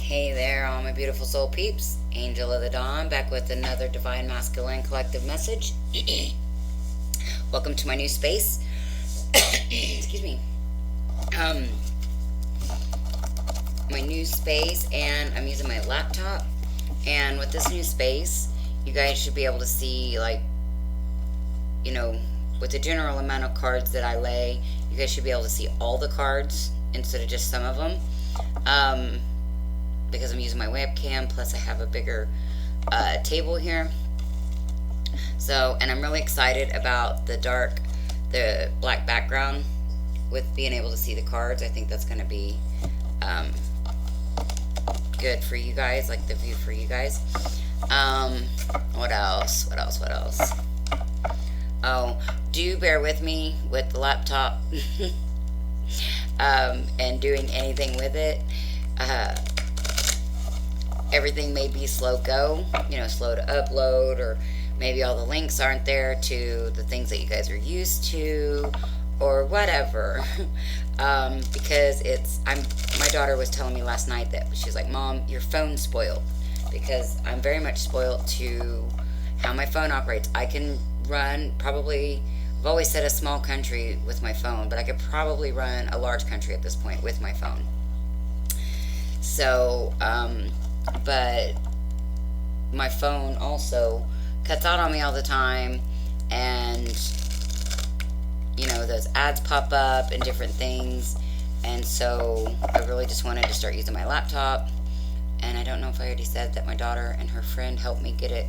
Hey there, all my beautiful soul peeps. Angel of the Dawn, back with another Divine Masculine Collective message. Welcome to my new space. Excuse me. My new space, and I'm using my laptop. And with this new space, you guys should be able to see, like, with the general amount of cards that I lay, you guys should be able to see all the cards instead of just some of them. Because I'm using my webcam, plus I have a bigger table here. So, and I'm really excited about the black background with being able to see the cards. I think that's going to be good for you guys, like the view for you guys. What else? Oh, do bear with me with the laptop and doing anything with it. Everything may be slow go, slow to upload, or maybe all the links aren't there to the things that you guys are used to, or whatever. Because my daughter was telling me last night that she's like, Mom, your phone's spoiled, because I'm very much spoiled to how my phone operates. I can run probably, I've always said a small country with my phone, but I could probably run a large country at this point with my phone. So, but my phone also cuts out on me all the time, and those ads pop up and different things, and so I really just wanted to start using my laptop. And I don't know if I already said that my daughter and her friend helped me get it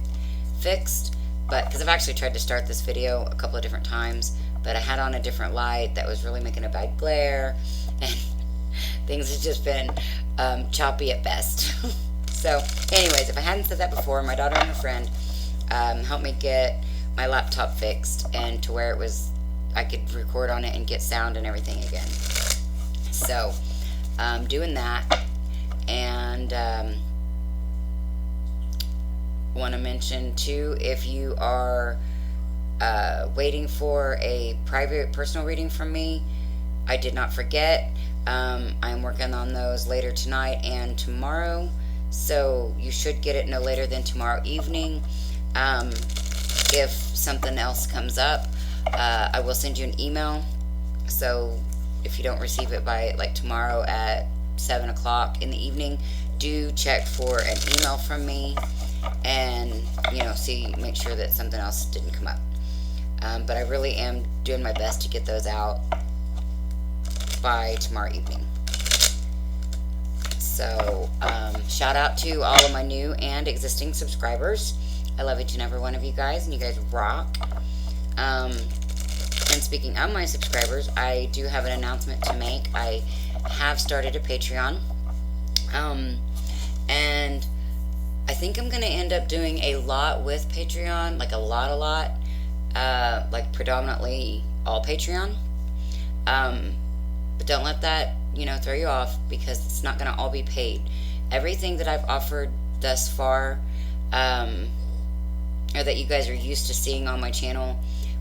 fixed, but because I've actually tried to start this video a couple of different times, but I had on a different light that was really making a bad glare, and things have just been choppy at best. So anyways, if I hadn't said that before, my daughter and her friend helped me get my laptop fixed, and to where I could record on it and get sound and everything again. So doing that. And want to mention too, if you are waiting for a private personal reading from me, I did not forget. I'm working on those later tonight and tomorrow, so you should get it no later than tomorrow evening. If something else comes up, I will send you an email, so if you don't receive it by like tomorrow at 7 o'clock in the evening, do check for an email from me, and make sure that something else didn't come up. But I really am doing my best to get those out by tomorrow evening. So shout out to all of my new and existing subscribers. I love each and every one of you guys, and you guys rock. And speaking of my subscribers, I do have an announcement to make. I have started a Patreon, and I think I'm going to end up doing a lot with Patreon, like a lot, like predominantly all Patreon. But don't let that, throw you off, because it's not going to all be paid. Everything that I've offered thus far, or that you guys are used to seeing on my channel,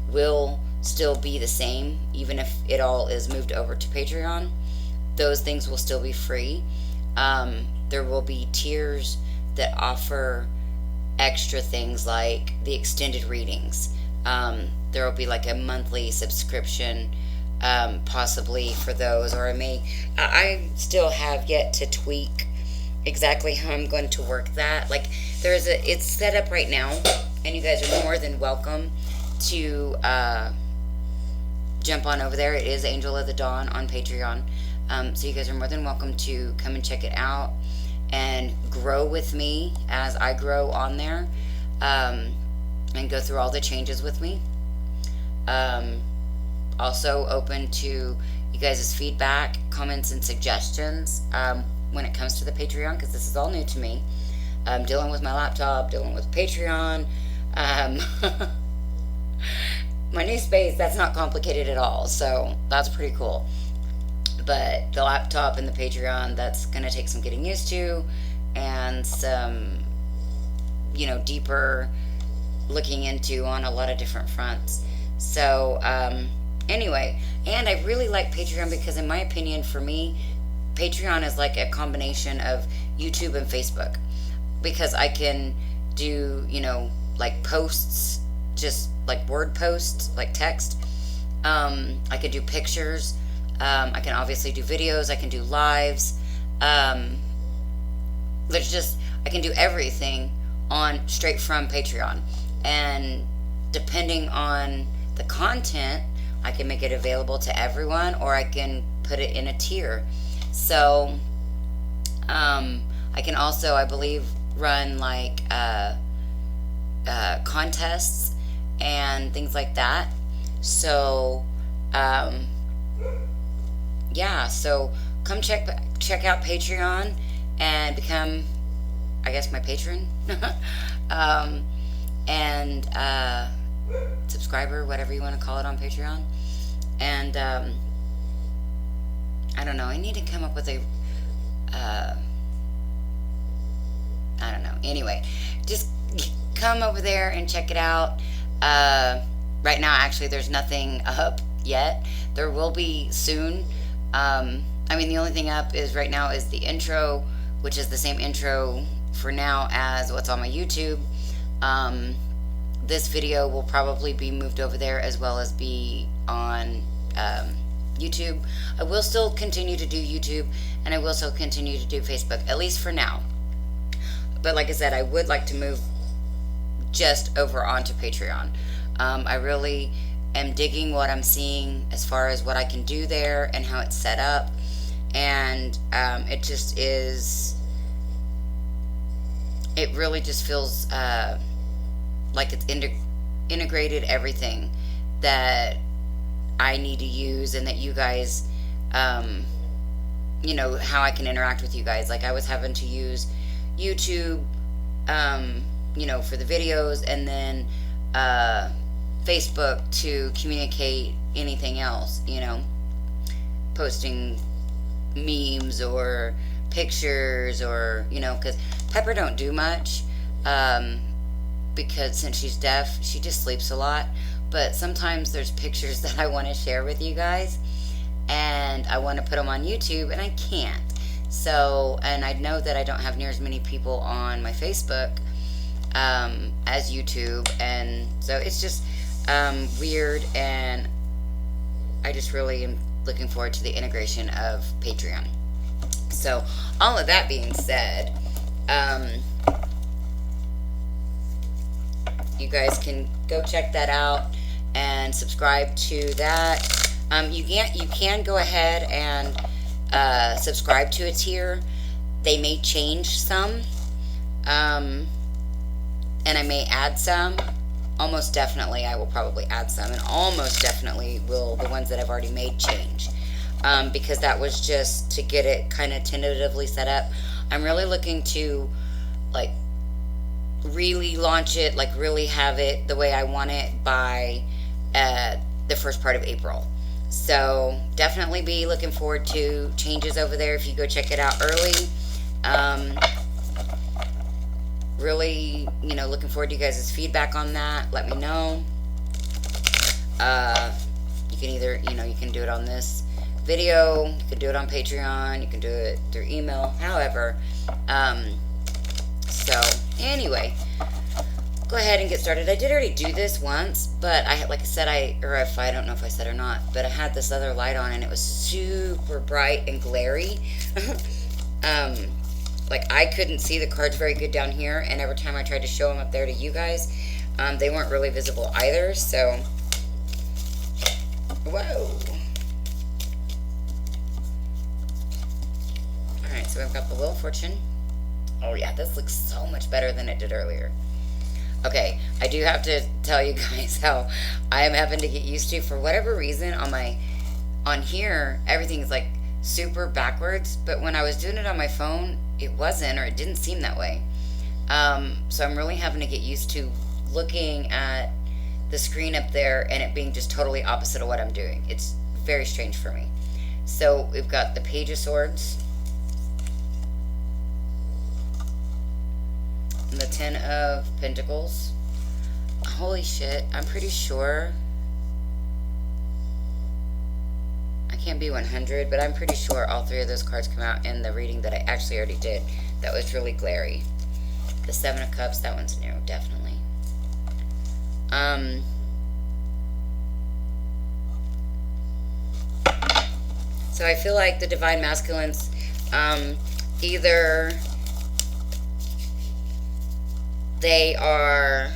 will still be the same, even if it all is moved over to Patreon. Those things will still be free. There will be tiers that offer extra things like the extended readings. There will be like a monthly subscription, possibly for those, or I still have yet to tweak exactly how I'm going to work that. Like, it's set up right now, and you guys are more than welcome to jump on over there. It is Angel of the Dawn on Patreon. So you guys are more than welcome to come and check it out and grow with me as I grow on there, and go through all the changes with me. Also open to you guys' feedback, comments, and suggestions when it comes to the Patreon, because this is all new to me. Dealing with my laptop, dealing with Patreon. My new space, that's not complicated at all, so that's pretty cool. But the laptop and the Patreon, that's going to take some getting used to, and some, deeper looking into on a lot of different fronts. So, anyway, and I really like Patreon because, in my opinion, for me, Patreon is like a combination of YouTube and Facebook, because I can do, like posts, just like word posts, like text. I can do pictures. I can obviously do videos. I can do lives. Um, I can do everything on straight from Patreon. And depending on the content, I can make it available to everyone, or I can put it in a tier. So, I can also, I believe, run like contests and things like that. So, um, yeah. So come check out Patreon and become, I guess, my patron, um, and subscriber, whatever you want to call it on Patreon. And I don't know. I need to come up with a. I don't know. Anyway, just come over there and check it out. Right now, actually, there's nothing up yet. There will be soon. I mean, the only thing up is right now is the intro, which is the same intro for now as what's on my YouTube. This video will probably be moved over there as well as be on YouTube. I will still continue to do YouTube, and I will still continue to do Facebook, at least for now. But like I said, I would like to move just over onto Patreon. I really am digging what I'm seeing as far as what I can do there and how it's set up. And it just is, it really just feels like it's integrated everything that I need to use, and that you guys, how I can interact with you guys. Like, I was having to use YouTube, for the videos, and then Facebook to communicate anything else, posting memes or pictures, or, because Pepper don't do much, because since she's deaf, she just sleeps a lot. But sometimes there's pictures that I want to share with you guys, and I want to put them on YouTube, and I can't. So, and I know that I don't have near as many people on my Facebook as YouTube, and so it's just weird, and I just really am looking forward to the integration of Patreon. So, all of that being said, you guys can go check that out and subscribe to that. You can go ahead and subscribe to a tier. They may change some, and I may add some. Almost definitely I will probably add some, and almost definitely will the ones that I've already made change, because that was just to get it kind of tentatively set up. I'm really looking to, like, really launch it, like really have it the way I want it by the first part of April. So definitely be looking forward to changes over there if you go check it out early. Really, looking forward to you guys' feedback on that. Let me know. You can either, you can do it on this video, you can do it on Patreon, you can do it through email, however. So anyway, go ahead and get started. I did already do this once, but I don't know if I said or not, but I had this other light on and it was super bright and glary. Like, I couldn't see the cards very good down here, and every time I tried to show them up there to you guys, they weren't really visible either. So, whoa. Alright, so we've got the Wheel of Fortune. Oh yeah, this looks so much better than it did earlier. Okay, I do have to tell you guys how I am having to get used to, for whatever reason, on here, everything is like super backwards, but when I was doing it on my phone, it wasn't, or it didn't seem that way. So I'm really having to get used to looking at the screen up there and it being just totally opposite of what I'm doing. It's very strange for me. So we've got the Page of Swords, and the Ten of Pentacles. Holy shit, I'm pretty sure, I can't be 100, but I'm pretty sure all three of those cards come out in the reading that I actually already did. That was really glary. The Seven of Cups, that one's new, definitely. So I feel like the Divine Masculines, either they are,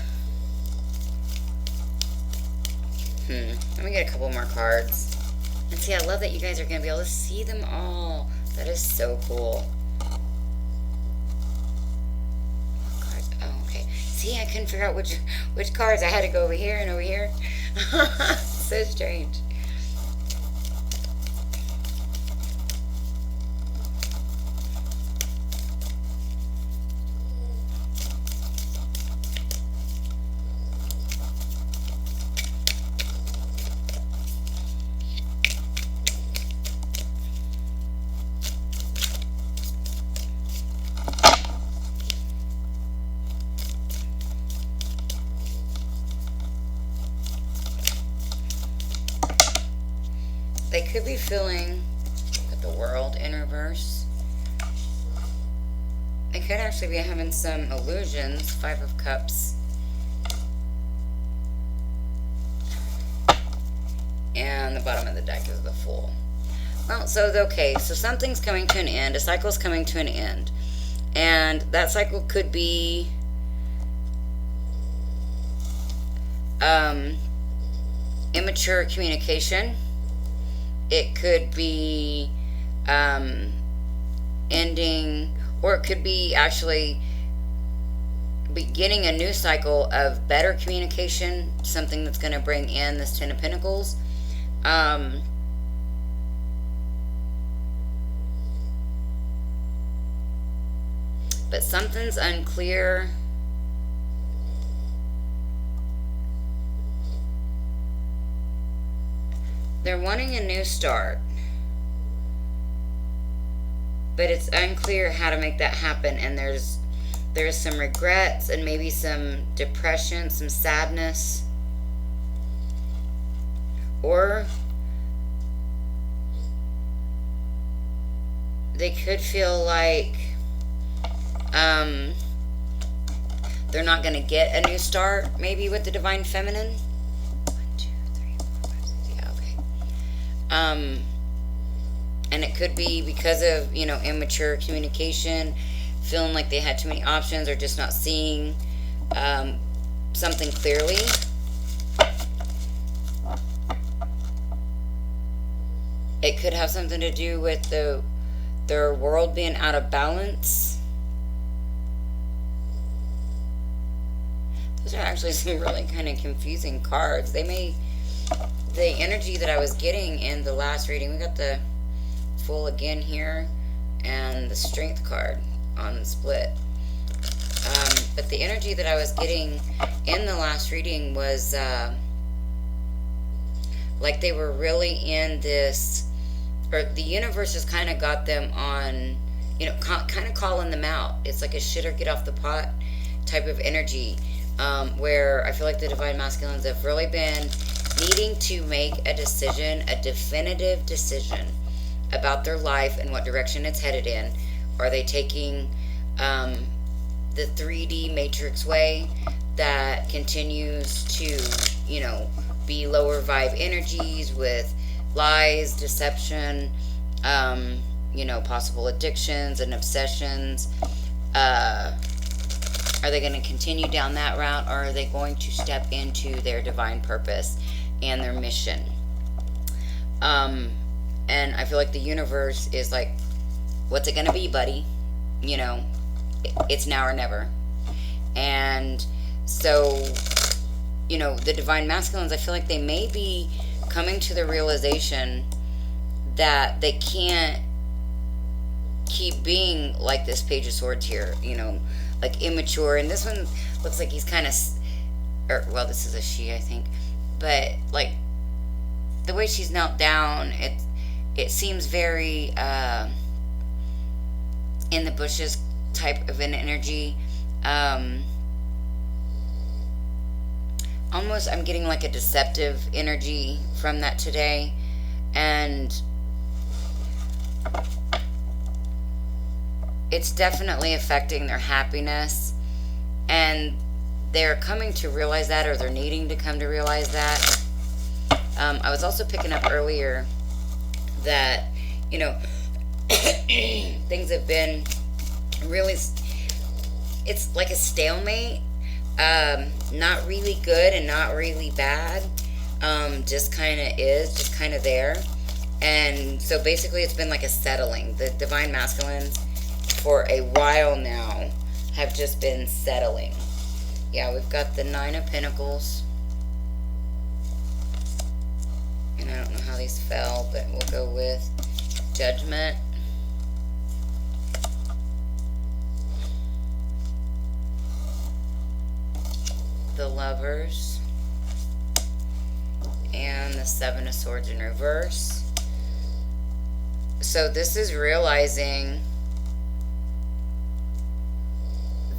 let me get a couple more cards. And see, I love that you guys are going to be able to see them all. That is so cool. Oh, okay. See, I couldn't figure out which cards. I had to go over here and over here. So strange. They could be feeling at the world in reverse. They could actually be having some illusions. Five of Cups. And the bottom of the deck is the Fool. Well, so, okay, so something's coming to an end. A cycle's coming to an end. And that cycle could be immature communication. It could be ending, or it could be actually beginning a new cycle of better communication, something that's going to bring in this Ten of Pentacles. But something's unclear. They're wanting a new start, but it's unclear how to make that happen, and there's some regrets and maybe some depression, some sadness, or they could feel like they're not going to get a new start, maybe with the Divine Feminine. And it could be because of, immature communication, feeling like they had too many options, or just not seeing something clearly. It could have something to do with their world being out of balance. Those are actually some really kind of confusing cards. The energy that I was getting in the last reading, we got the Fool again here, and the Strength card on the split. But the energy that I was getting in the last reading was like they were really in this, or the universe has kind of got them on, kind of calling them out. It's like a shit or get off the pot type of energy, where I feel like the Divine Masculines have really been needing to make a decision, a definitive decision about their life and what direction it's headed in. Are they taking the 3D matrix way that continues to, be lower vibe energies with lies, deception, possible addictions and obsessions? Are they going to continue down that route, or are they going to step into their divine purpose and their mission? And I feel like the universe is like, what's it gonna be, buddy? It's now or never. And so, the Divine Masculines, I feel like they may be coming to the realization that they can't keep being like this Page of Swords here, like immature. And this one looks like he's kind of, this is a she, I think. But like the way she's knelt down, it seems very in the bushes type of an energy. Almost I'm getting like a deceptive energy from that today. And it's definitely affecting their happiness, and they're coming to realize that, or they're needing to come to realize that. I was also picking up earlier that, you know, things have been really, it's like a stalemate. Not really good and not really bad. Just kind of is, just kind of there. And so basically it's been like a settling. The divine masculines for a while now have just been settling. Yeah, we've got the Nine of Pentacles. And I don't know how these fell, but we'll go with Judgment. The Lovers. And the Seven of Swords in reverse. So this is realizing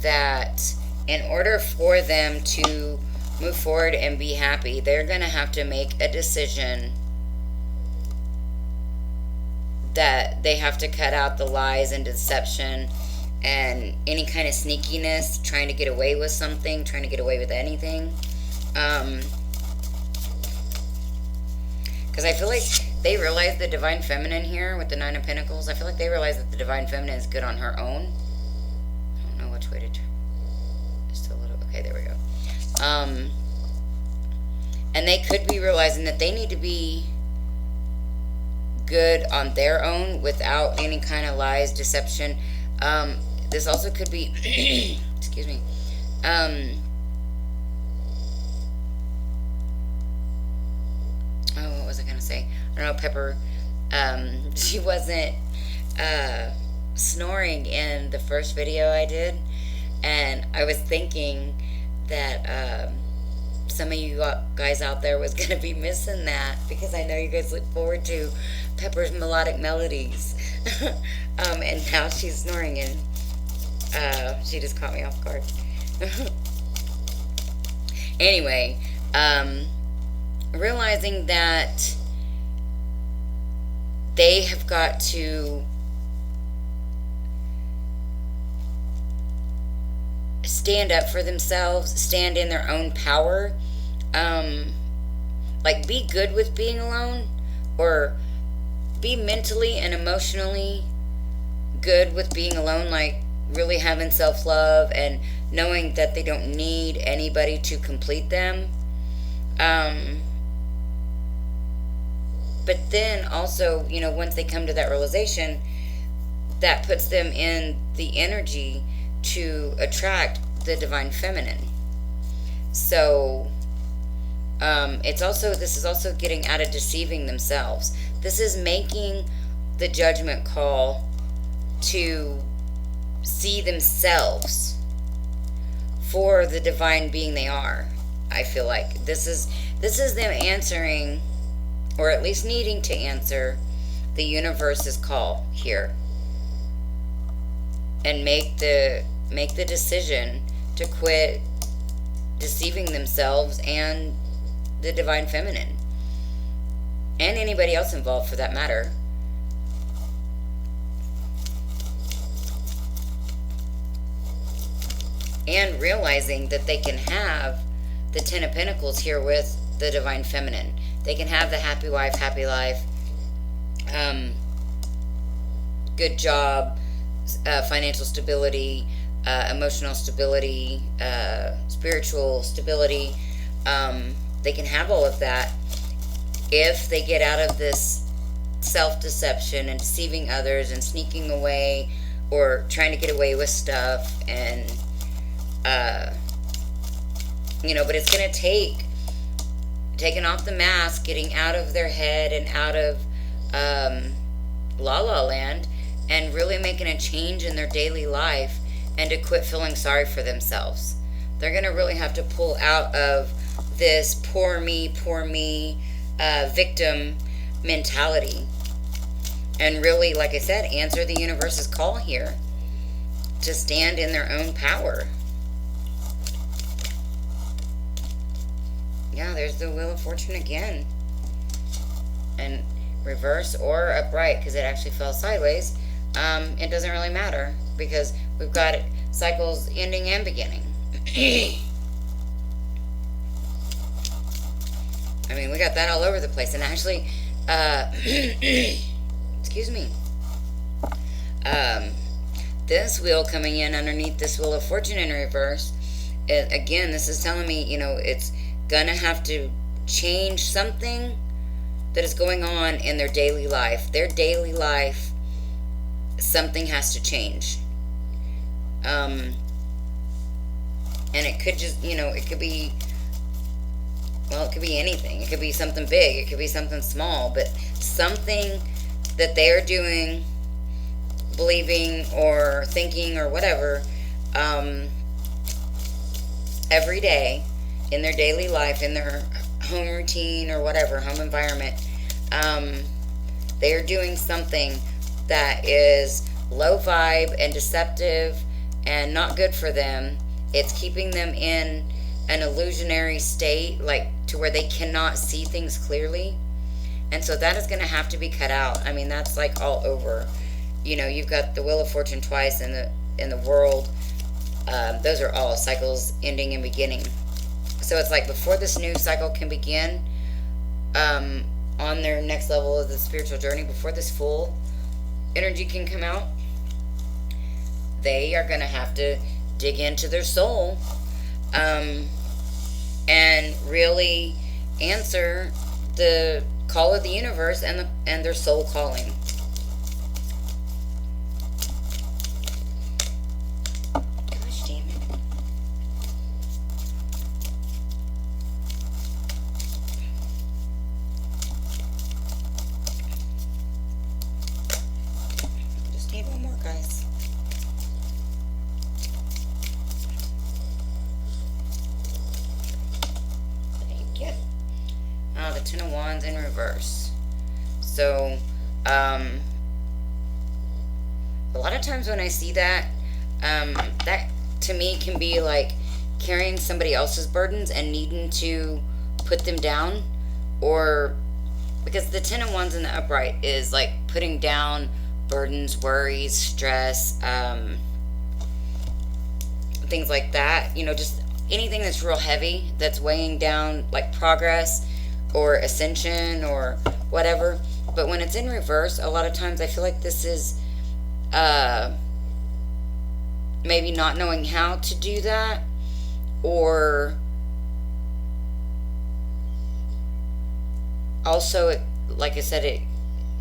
that in order for them to move forward and be happy, they're going to have to make a decision that they have to cut out the lies and deception and any kind of sneakiness, trying to get away with something, trying to get away with anything. Because I feel like they realize the Divine Feminine here with the Nine of Pentacles. I feel like they realize that the Divine Feminine is good on her own. I don't know which way to turn. Just a little. Okay, there we go. And they could be realizing that they need to be good on their own without any kind of lies, deception. This also could be, excuse me, what was I going to say? I don't know, Pepper, she wasn't snoring in the first video I did, and I was thinking that some of you guys out there was going to be missing that, because I know you guys look forward to Pepper's melodic melodies. And now she's snoring, and she just caught me off guard. Anyway, realizing that they have got to stand up for themselves, stand in their own power, like be good with being alone, or be mentally and emotionally good with being alone, like really having self-love and knowing that they don't need anybody to complete them. But then also, you know, once they come to that realization, that puts them in the energy to attract the Divine Feminine. So this is also getting out of deceiving themselves. This is making the judgment call to see themselves for the divine being they are. I feel like this is them answering, or at least needing to answer, the universe's call here, and make the decision to quit deceiving themselves and the Divine Feminine, and anybody else involved for that matter. And realizing that they can have the Ten of Pentacles here with the Divine Feminine. They can have the happy wife, happy life, good job, financial stability, emotional stability, spiritual stability. They can have all of that if they get out of this self-deception and deceiving others and sneaking away or trying to get away with stuff. And but it's going to take taking off the mask, getting out of their head and out of la la land, and really making a change in their daily life, and to quit feeling sorry for themselves. They're going to really have to pull out of this poor me victim mentality, and really, like I said, answer the universe's call here to stand in their own power. Yeah, there's the Wheel of Fortune again. And reverse or upright, because it actually fell sideways. it doesn't really matter because we've got cycles ending and beginning. I mean, we got that all over the place. And actually, excuse me, this wheel coming in underneath this Wheel of Fortune in reverse, again, this is telling me, it's gonna have to change something that is going on in their daily life. Their daily life, something has to change. And it could just, it could be, well, it could be anything. It could be something big. It could be something small. But something that they are doing, believing, or thinking, or whatever, every day in their daily life, in their home routine or whatever, home environment, they are doing something that is low vibe and deceptive and not good for them. It's keeping them in an illusionary state, like to where they cannot see things clearly. And so that is going to have to be cut out. I mean, that's like all over. You've got the Wheel of Fortune twice in the world. Those are all cycles ending and beginning. So it's like before this new cycle can begin, on their next level of the spiritual journey, before this full energy can come out, they are going to have to dig into their soul, and really answer the call of the universe and their soul calling. Gosh damn it. Just need one more, guys. The Ten of Wands in reverse. So, a lot of times when I see that, that to me can be like carrying somebody else's burdens and needing to put them down, or because the Ten of Wands in the upright is like putting down burdens, worries, stress, things like that. Just anything that's real heavy, that's weighing down like progress or ascension or whatever. But when it's in reverse, a lot of times I feel like this is maybe not knowing how to do that, or also, like I said,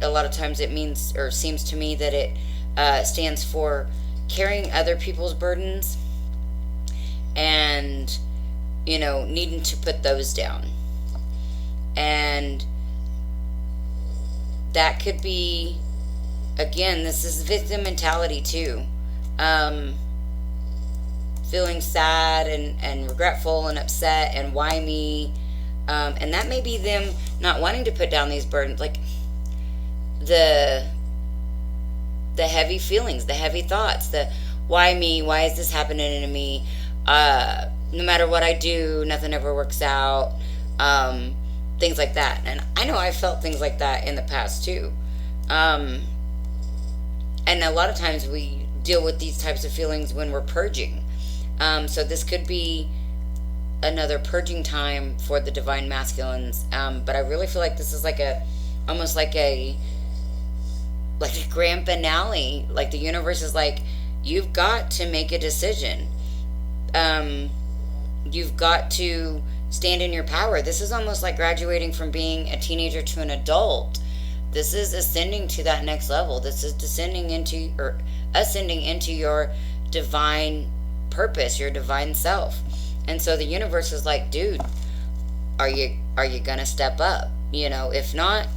a lot of times it means, or seems to me, that it stands for carrying other people's burdens and needing to put those down. And that could be, again, this is victim mentality too. Feeling sad and regretful and upset and why me. And that may be them not wanting to put down these burdens, like the heavy feelings, the heavy thoughts, the why me, why is this happening to me, no matter what I do, nothing ever works out, things like that. And I know I felt things like that in the past too. And a lot of times we deal with these types of feelings when we're purging. So this could be another purging time for the divine masculines. But I really feel like this is like almost like a grand finale. Like the universe is like, you've got to make a decision. You've got to stand in your power. This is almost like graduating from being a teenager to an adult. This is ascending to that next level. This is ascending into your divine purpose, your divine self. And so the universe is like, dude, are you gonna step up? If not,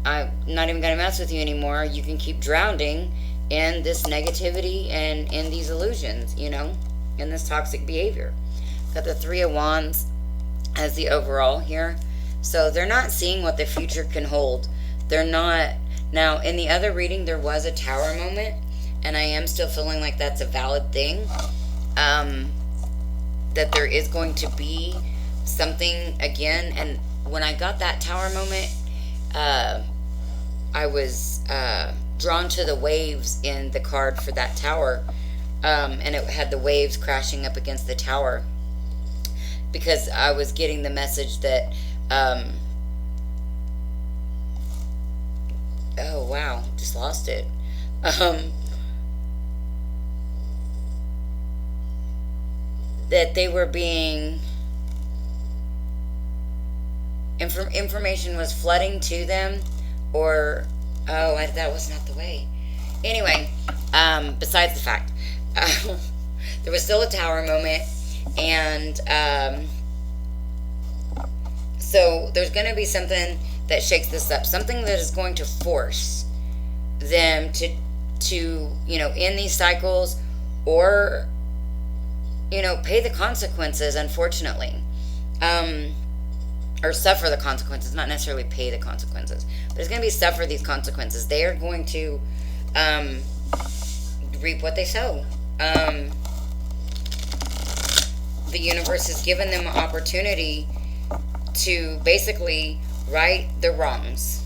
I'm not even gonna mess with you anymore. You can keep drowning in this negativity and in these illusions, in this toxic behavior. Got the Three of Wands as the overall here. So they're not seeing what the future can hold. They're not. Now, in the other reading, there was a Tower moment, and I am still feeling like that's a valid thing. That there is going to be something again. And when I got that Tower moment, I was drawn to the waves in the card for that tower, and it had the waves crashing up against the tower, because I was getting the message that, oh wow, just lost it. That they were being, information was flooding to them, or, oh, that was not the way. Anyway, besides the fact, there was still a tower moment, and so there's going to be something that shakes this up, something that is going to force them to end these cycles, or pay the consequences, unfortunately, or suffer the consequences, not necessarily pay the consequences, but it's going to be suffer these consequences. They are going to reap what they sow. The universe has given them an opportunity to basically right their wrongs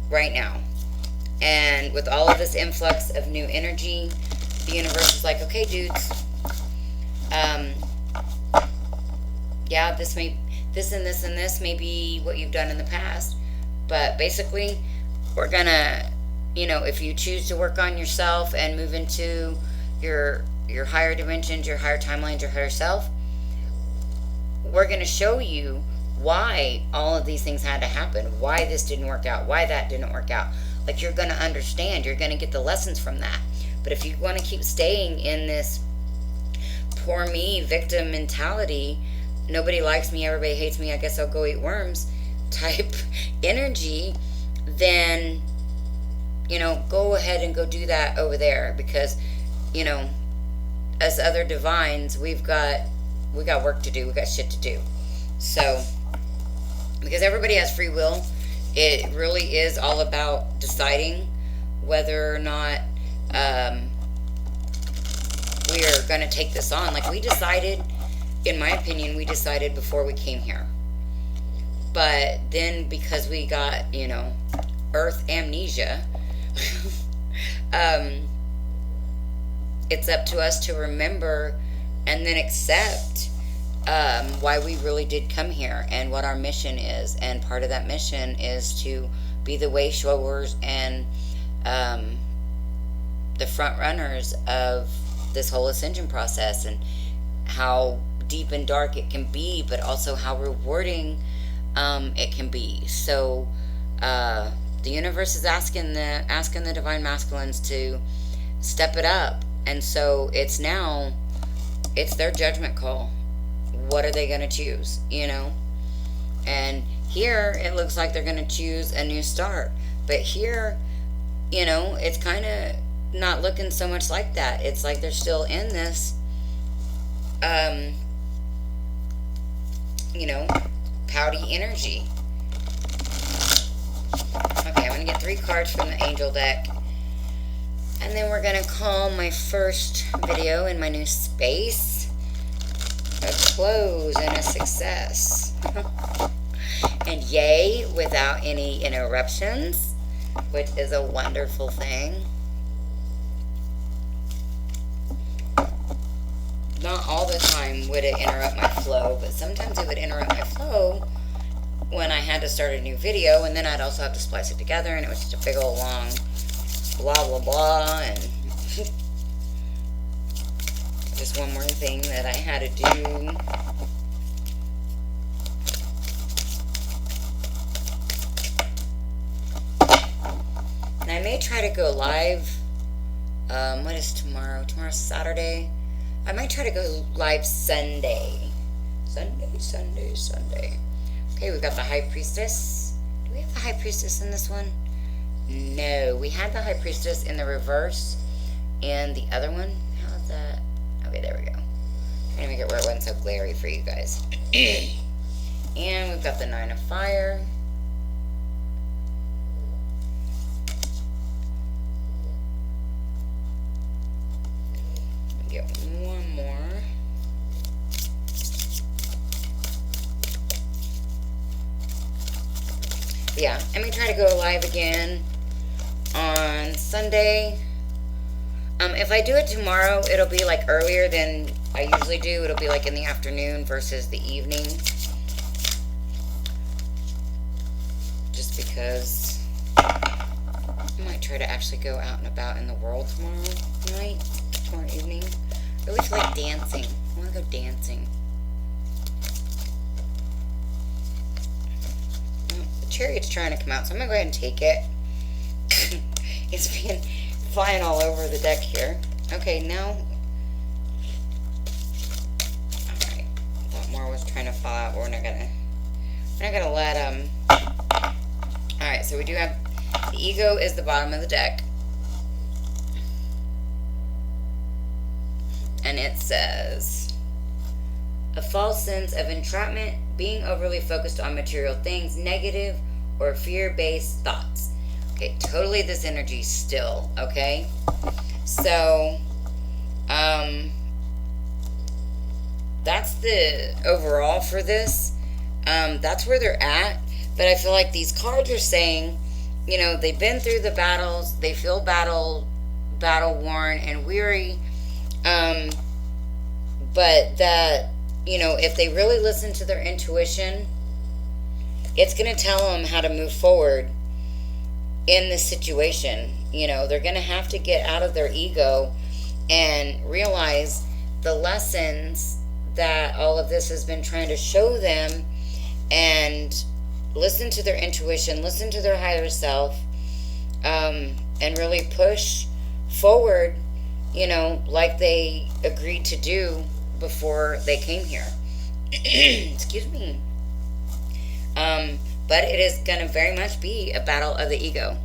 right now. And with all of this influx of new energy, the universe is like, okay, dudes, yeah, this and this may be what you've done in the past, but basically, we're gonna, if you choose to work on yourself and move into your higher dimensions, your higher timelines, your higher self, we're gonna show you why all of these things had to happen, why this didn't work out, why that didn't work out. Like, you're gonna understand, you're gonna get the lessons from that. But if you want to keep staying in this poor me victim mentality, nobody likes me, everybody hates me, I guess I'll go eat worms type energy, then go ahead and go do that over there, because as other divines, we got work to do, we got shit to do. So, because everybody has free will, it really is all about deciding whether or not we are going to take this on. Like, we decided, in my opinion, we decided before we came here. But then, because we got, earth amnesia, it's up to us to remember and then accept why we really did come here and what our mission is. And part of that mission is to be the way showers and the front runners of this whole ascension process, and how deep and dark it can be, but also how rewarding it can be. So the universe is asking the divine masculines to step it up, and so it's their judgment call. What are they going to choose? And here it looks like they're going to choose a new start, but here, it's kind of not looking so much like that. It's like they're still in this pouty energy. Okay, I'm going to get 3 cards from the angel deck, and then we're going to call my first video in my new space a close and a success. And yay, without any interruptions, which is a wonderful thing. Not all the time would it interrupt my flow, but sometimes it would interrupt my flow when I had to start a new video, and then I'd also have to splice it together, and it was just a big old long blah blah blah, and just one more thing that I had to do. And I may try to go live. What is tomorrow? Tomorrow's Saturday. I might try to go live Sunday. Sunday. Okay, we've got the High Priestess. Do we have the High Priestess in this one? No, we had the High Priestess in the reverse in the other one. How's that? Okay, there we go. I'm trying to make it where it wasn't so glary for you guys. And we've got the Nine of Fire. Get one more. Yeah, I may try to go live again on Sunday. If I do it tomorrow, it'll be like earlier than I usually do. It'll be like in the afternoon versus the evening. Just because I might try to actually go out and about in the world tomorrow evening. I always feel like dancing. I want to go dancing. The chariot's trying to come out, so I'm going to go ahead and take it. It's been flying all over the deck here. Okay, now... Alright. I thought more was trying to fall out, but we're not gonna let Alright, so we do have... The ego is the bottom of the deck. And it says... A false sense of entrapment, being overly focused on material things, negative or fear-based thoughts. Okay, totally this energy still, okay? So, that's the overall for this. That's where they're at. But I feel like these cards are saying, you know, they've been through the battles. They feel battle worn and weary. But that, you know, if they really listen to their intuition, it's going to tell them how to move forward in this situation. You know, they're going to have to get out of their ego and realize the lessons that all of this has been trying to show them, and listen to their intuition, listen to their higher self, and really push forward, you know, like they agreed to do before they came here. Excuse me. But it is going to very much be a battle of the ego.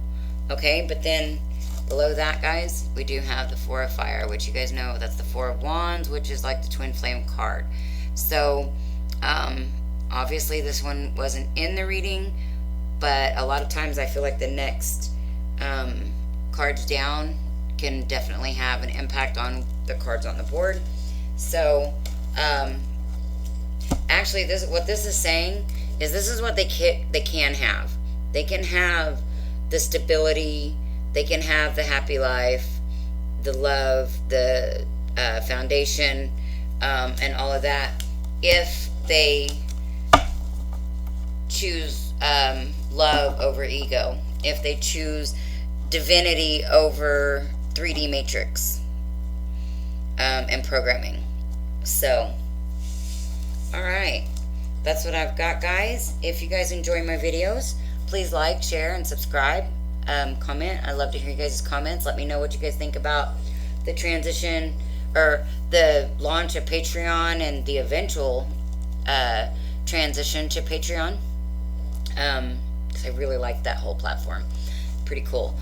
Okay, but then below that, guys, we do have the Four of Fire, which you guys know, that's the Four of Wands, which is like the Twinflame card. So, obviously this one wasn't in the reading, but a lot of times I feel like the next cards down can definitely have an impact on the cards on the board. So, actually, what this is saying is this is what they can have. They can have the stability, they can have the happy life, the love, the foundation, and all of that, if they choose love over ego, if they choose divinity over 3D matrix and programming. So, alright, that's what I've got, guys. If you guys enjoy my videos, please like, share, and subscribe. Comment. I love to hear you guys' comments. Let me know what you guys think about the transition or the launch of Patreon and the eventual transition to Patreon. Because I really like that whole platform. Pretty cool.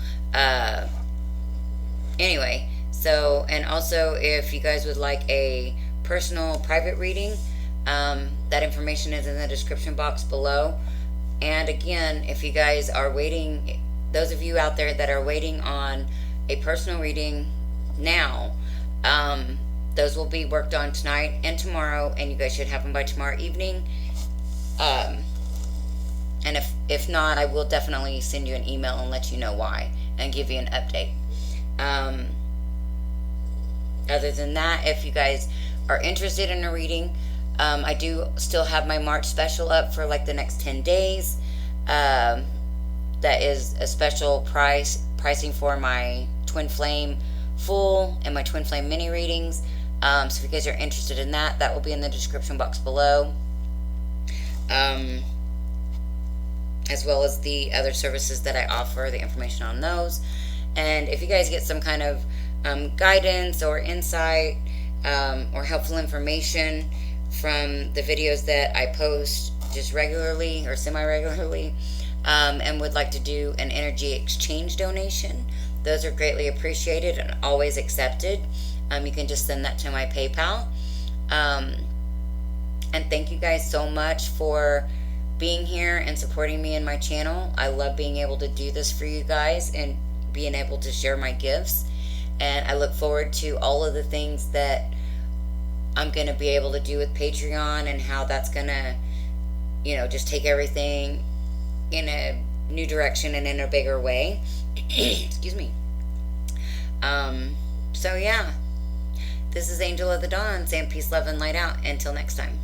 Anyway, so, and also if you guys would like a personal private reading, that information is in the description box below. And again, if you guys are waiting, those of you out there that are waiting on a personal reading now, those will be worked on tonight and tomorrow, and you guys should have them by tomorrow evening. And if not, I will definitely send you an email and let you know why and give you an update. Other than that, if you guys are interested in a reading, I do still have my March special up for like the next 10 days. That is a special pricing for my Twinflame full and my Twinflame mini readings. So if you guys are interested in that, that will be in the description box below. As well as the other services that I offer, the information on those. And if you guys get some kind of guidance or insight or helpful information from the videos that I post just regularly or semi-regularly, and would like to do an energy exchange donation, those are greatly appreciated and always accepted. You can just send that to my PayPal. And thank you guys so much for being here and supporting me in my channel. I love being able to do this for you guys and being able to share my gifts. And I look forward to all of the things that I'm going to be able to do with Patreon, and how that's going to, you know, just take everything in a new direction and in a bigger way. Excuse me. So yeah, this is Angel of the Dawn saying peace, love, and light out. Until next time.